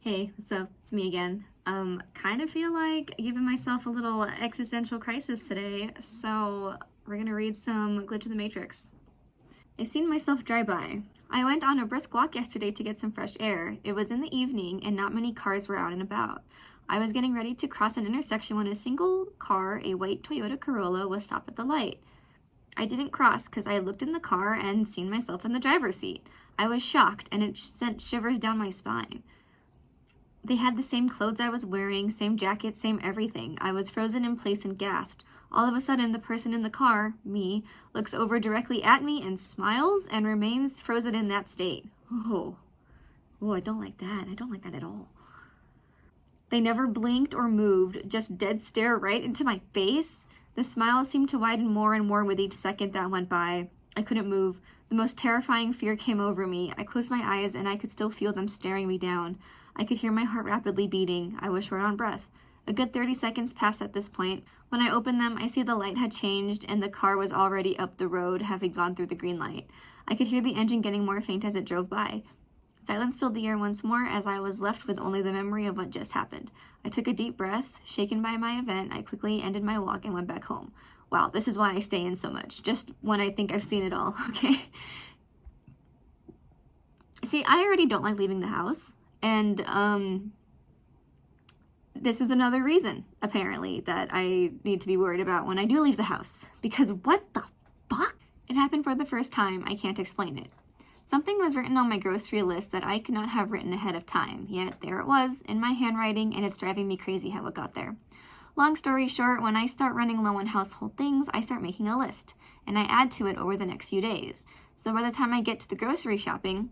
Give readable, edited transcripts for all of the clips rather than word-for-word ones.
Hey, what's up? It's me again. Kind of feel like giving myself a little existential crisis today, so we're gonna read some Glitch of the Matrix. I seen myself drive by. I went on a brisk walk yesterday to get some fresh air. It was in the evening and not many cars were out and about. I was getting ready to cross an intersection when a single car, a white Toyota Corolla, was stopped at the light. I didn't cross because I looked in the car and seen myself in the driver's seat. I was shocked and it sent shivers down my spine. They had the same clothes I was wearing, same jacket, same everything. I was frozen in place and gasped. All of a sudden, the person in the car, me, looks over directly at me and smiles and remains frozen in that state. Oh, I don't like that. I don't like that at all. They never blinked or moved, just dead stare right into my face. The smile seemed to widen more and more with each second that went by. I couldn't move. The most terrifying fear came over me. I closed my eyes and I could still feel them staring me down. I could hear my heart rapidly beating. I was short on breath. A good 30 seconds passed at this point. When I opened them, I see the light had changed and the car was already up the road, having gone through the green light. I could hear the engine getting more faint as it drove by. Silence filled the air once more as I was left with only the memory of what just happened. I took a deep breath. Shaken by my event, I quickly ended my walk and went back home. Wow, this is why I stay in so much, just when I think I've seen it all, okay? See, I already don't like leaving the house. And this is another reason, apparently, that I need to be worried about when I do leave the house. Because what the fuck? It happened for the first time. I can't explain it. Something was written on my grocery list that I could not have written ahead of time, yet there it was, in my handwriting, and it's driving me crazy how it got there. Long story short, when I start running low on household things, I start making a list, and I add to it over the next few days. So by the time I get to the grocery shopping,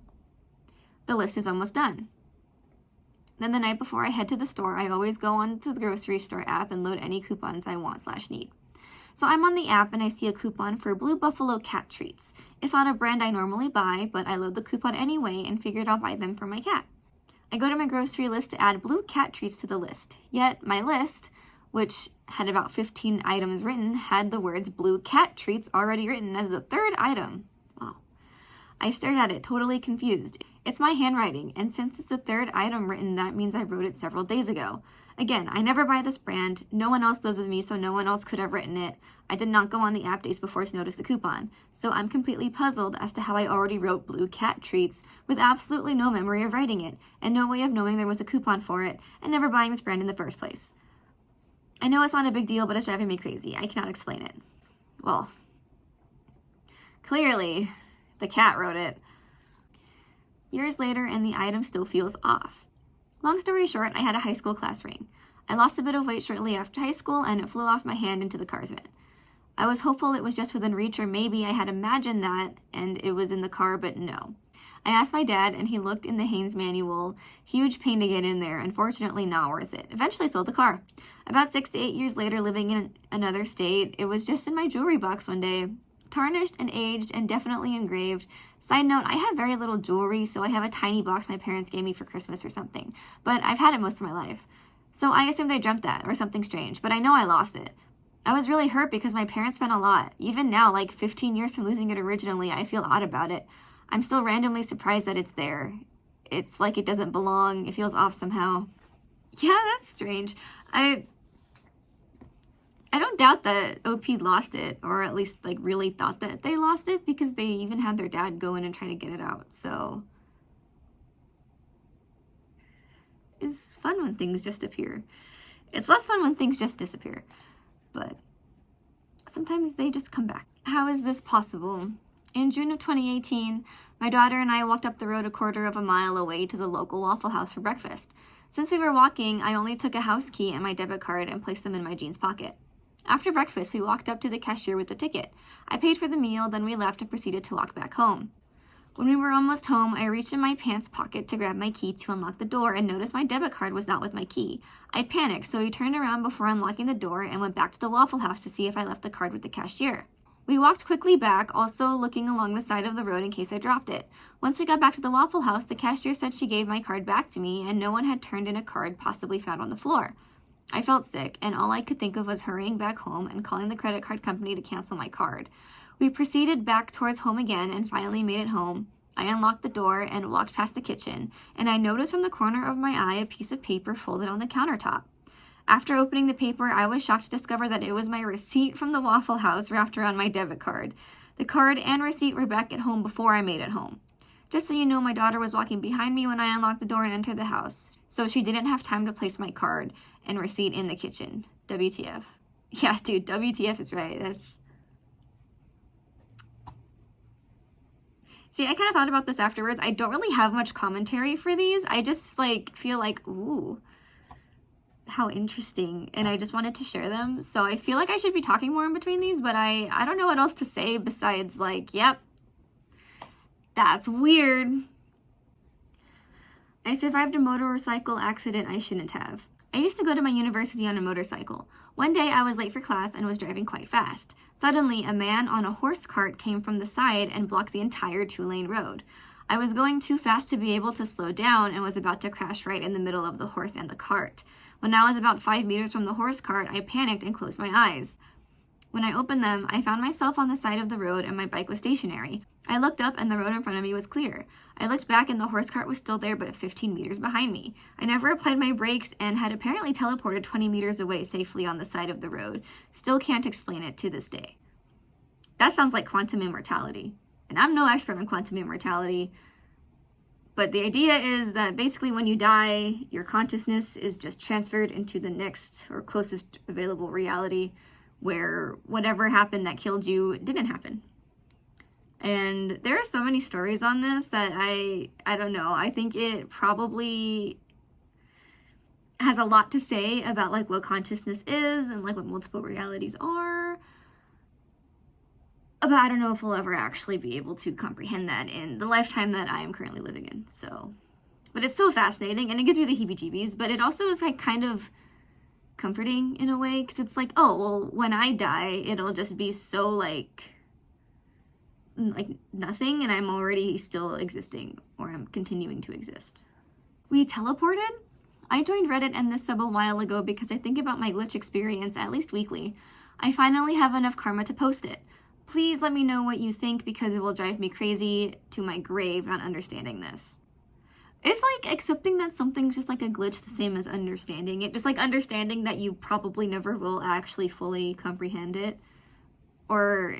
the list is almost done. Then the night before I head to the store, I always go onto the grocery store app and load any coupons I want/need. So I'm on the app and I see a coupon for Blue Buffalo cat treats. It's not a brand I normally buy, but I load the coupon anyway and figured I'll buy them for my cat. I go to my grocery list to add blue cat treats to the list. Yet my list, which had about 15 items written, had the words blue cat treats already written as the third item. Wow. I stared at it, totally confused. It's my handwriting, and since it's the third item written, that means I wrote it several days ago. Again, I never buy this brand. No one else lives with me, so no one else could have written it. I did not go on the app days before to notice the coupon. So I'm completely puzzled as to how I already wrote blue cat treats with absolutely no memory of writing it, and no way of knowing there was a coupon for it, and never buying this brand in the first place. I know it's not a big deal, but it's driving me crazy. I cannot explain it. Well, clearly, the cat wrote it. Years later, and the item still feels off. Long story short, I had a high school class ring. I lost a bit of weight shortly after high school, and it flew off my hand into the car's vent. I was hopeful it was just within reach, or maybe I had imagined that, and it was in the car, but no. I asked my dad, and he looked in the Haynes manual. Huge pain to get in there, unfortunately not worth it. Eventually sold the car. About 6 to 8 years later, living in another state, it was just in my jewelry box one day. Tarnished and aged and definitely engraved. Side note, I have very little jewelry, so I have a tiny box my parents gave me for Christmas or something. But I've had it most of my life. So I assumed I dreamt that, or something strange, but I know I lost it. I was really hurt because my parents spent a lot. Even now, like 15 years from losing it originally, I feel odd about it. I'm still randomly surprised that it's there. It's like it doesn't belong. It feels off somehow. Yeah, that's strange. I don't doubt that OP lost it, or at least like really thought that they lost it, because they even had their dad go in and try to get it out. So it's fun when things just appear. It's less fun when things just disappear, but sometimes they just come back. How is this possible? In June of 2018, my daughter and I walked up the road a quarter of a mile away to the local Waffle House for breakfast. Since we were walking, I only took a house key and my debit card and placed them in my jeans pocket. After breakfast, we walked up to the cashier with the ticket. I paid for the meal, then we left and proceeded to walk back home. When we were almost home, I reached in my pants pocket to grab my key to unlock the door and noticed my debit card was not with my key. I panicked, so we turned around before unlocking the door and went back to the Waffle House to see if I left the card with the cashier. We walked quickly back, also looking along the side of the road in case I dropped it. Once we got back to the Waffle House, the cashier said she gave my card back to me and no one had turned in a card possibly found on the floor. I felt sick, and all I could think of was hurrying back home and calling the credit card company to cancel my card. We proceeded back towards home again and finally made it home. I unlocked the door and walked past the kitchen, and I noticed from the corner of my eye a piece of paper folded on the countertop. After opening the paper, I was shocked to discover that it was my receipt from the Waffle House wrapped around my debit card. The card and receipt were back at home before I made it home. Just so you know, my daughter was walking behind me when I unlocked the door and entered the house, so she didn't have time to place my card and receipt in the kitchen. WTF. Yeah, dude, WTF is right. See, I kind of thought about this afterwards. I don't really have much commentary for these. I just, feel like, ooh, how interesting. And I just wanted to share them. So I feel like I should be talking more in between these, but I don't know what else to say besides, yep, that's weird. I survived a motorcycle accident I shouldn't have. I used to go to my university on a motorcycle. One day I was late for class and was driving quite fast. Suddenly, a man on a horse cart came from the side and blocked the entire 2-lane road. I was going too fast to be able to slow down and was about to crash right in the middle of the horse and the cart. When I was about 5 meters from the horse cart, I panicked and closed my eyes. When I opened them, I found myself on the side of the road and my bike was stationary. I looked up and the road in front of me was clear. I looked back and the horse cart was still there but 15 meters behind me. I never applied my brakes and had apparently teleported 20 meters away safely on the side of the road. Still can't explain it to this day. That sounds like quantum immortality. And I'm no expert on quantum immortality, but the idea is that basically when you die, your consciousness is just transferred into the next or closest available reality where whatever happened that killed you didn't happen. And there are so many stories on this that I don't know. I think it probably has a lot to say about what consciousness is and what multiple realities are. But I don't know if we'll ever actually be able to comprehend that in the lifetime that I am currently living in. But it's so fascinating and it gives me the heebie-jeebies, but it also is kind of comforting in a way, because it's oh, well, when I die, it'll just be so nothing and I'm already still existing, or I'm continuing to exist. We teleported? I joined Reddit and this sub a while ago because I think about my glitch experience at least weekly. I finally have enough karma to post it. Please let me know what you think because it will drive me crazy to my grave not understanding this. It's accepting that something's just a glitch, the same as understanding it. Just understanding that you probably never will actually fully comprehend it. Or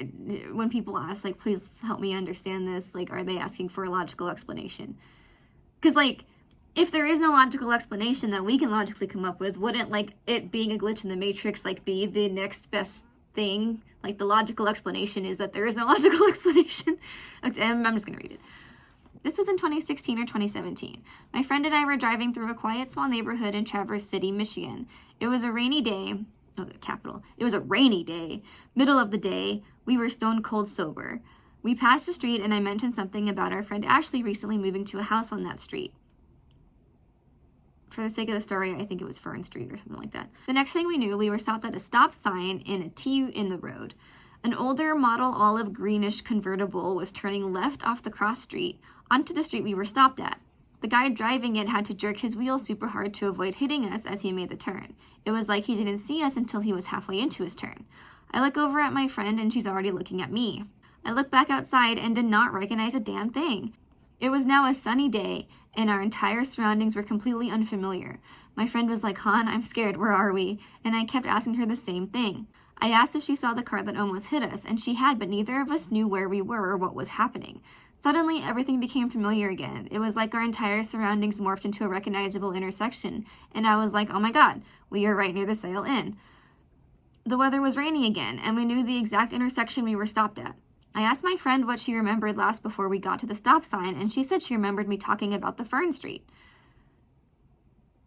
when people ask, please help me understand this, are they asking for a logical explanation? Because, if there is no logical explanation that we can logically come up with, wouldn't, it being a glitch in the Matrix, be the next best thing? The logical explanation is that there is no logical explanation. And I'm just going to read it. This was in 2016 or 2017. My friend and I were driving through a quiet small neighborhood in Traverse City, Michigan. It was a rainy day. Oh, the capital. It was a rainy day. Middle of the day. We were stone cold sober. We passed a street and I mentioned something about our friend Ashley recently moving to a house on that street. For the sake of the story, I think it was Fern Street or something like that. The next thing we knew, we were stopped at a stop sign in a T in the road. An older model olive greenish convertible was turning left off the cross street onto the street we were stopped at. The guy driving it had to jerk his wheel super hard to avoid hitting us as he made the turn. It was like he didn't see us until he was halfway into his turn. I look over at my friend and she's already looking at me. I look back outside and did not recognize a damn thing. It was now a sunny day and our entire surroundings were completely unfamiliar. My friend was like, "Hon, I'm scared, where are we?" And I kept asking her the same thing. I asked if she saw the car that almost hit us, and she had, but neither of us knew where we were or what was happening. Suddenly, everything became familiar again. It was like our entire surroundings morphed into a recognizable intersection, and I was like, oh my god, we are right near the Sail Inn. The weather was rainy again, and we knew the exact intersection we were stopped at. I asked my friend what she remembered last before we got to the stop sign, and she said she remembered me talking about the Fern Street.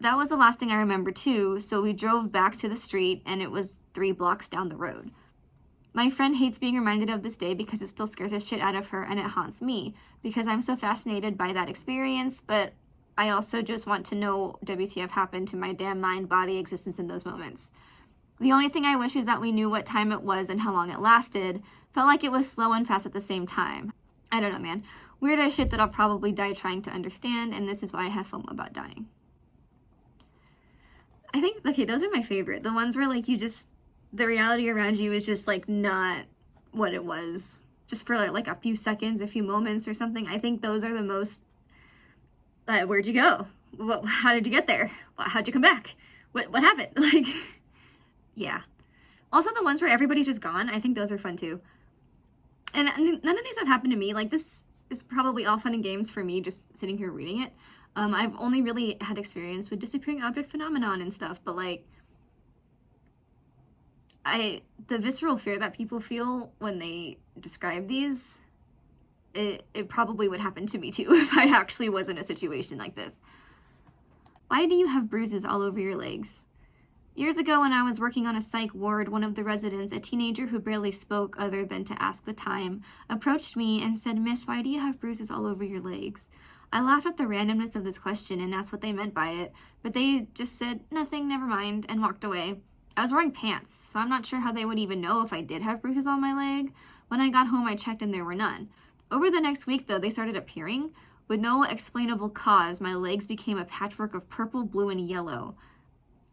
That was the last thing I remember too, so we drove back to the street, and it was 3 blocks down the road. My friend hates being reminded of this day because it still scares the shit out of her, and it haunts me because I'm so fascinated by that experience, but I also just want to know WTF happened to my damn mind, body, existence in those moments. The only thing I wish is that we knew what time it was and how long it lasted. Felt like it was slow and fast at the same time. I don't know, man. Weird as shit that I'll probably die trying to understand, and this is why I have FOMO about dying. I think, okay, those are my favorite. The ones where, like, you just, the reality around you is just, like, not what it was just for like a few seconds, a few moments or something. I think those are the most, where'd you go? How did you get there? How'd you come back? What happened? Like, yeah. Also the ones where everybody's just gone, I think those are fun too. And none of these have happened to me. Like, this is probably all fun and games for me just sitting here reading it. I've only really had experience with disappearing object phenomenon and stuff, but like, the visceral fear that people feel when they describe these, it probably would happen to me too if I actually was in a situation like this. Why do you have bruises all over your legs? Years ago when I was working on a psych ward, one of the residents, a teenager who barely spoke other than to ask the time, approached me and said, "Miss, why do you have bruises all over your legs?" I laughed at the randomness of this question and asked what they meant by it, but they just said, "Nothing, never mind," and walked away. I was wearing pants, so I'm not sure how they would even know if I did have bruises on my leg. When I got home, I checked and there were none. Over the next week, though, they started appearing. With no explainable cause, my legs became a patchwork of purple, blue, and yellow.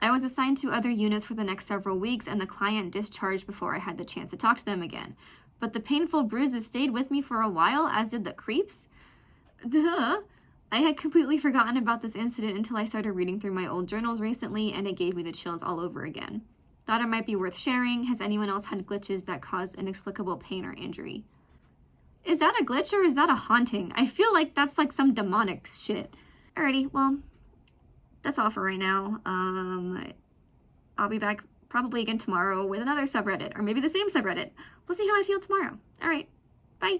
I was assigned to other units for the next several weeks, and the client discharged before I had the chance to talk to them again. But the painful bruises stayed with me for a while, as did the creeps. Duh! I had completely forgotten about this incident until I started reading through my old journals recently, and it gave me the chills all over again. Thought it might be worth sharing. Has anyone else had glitches that cause inexplicable pain or injury? Is that a glitch or is that a haunting? I feel like that's like some demonic shit. Alrighty, well, that's all for right now. I'll be back probably again tomorrow with another subreddit, or maybe the same subreddit. We'll see how I feel tomorrow. Alright, bye!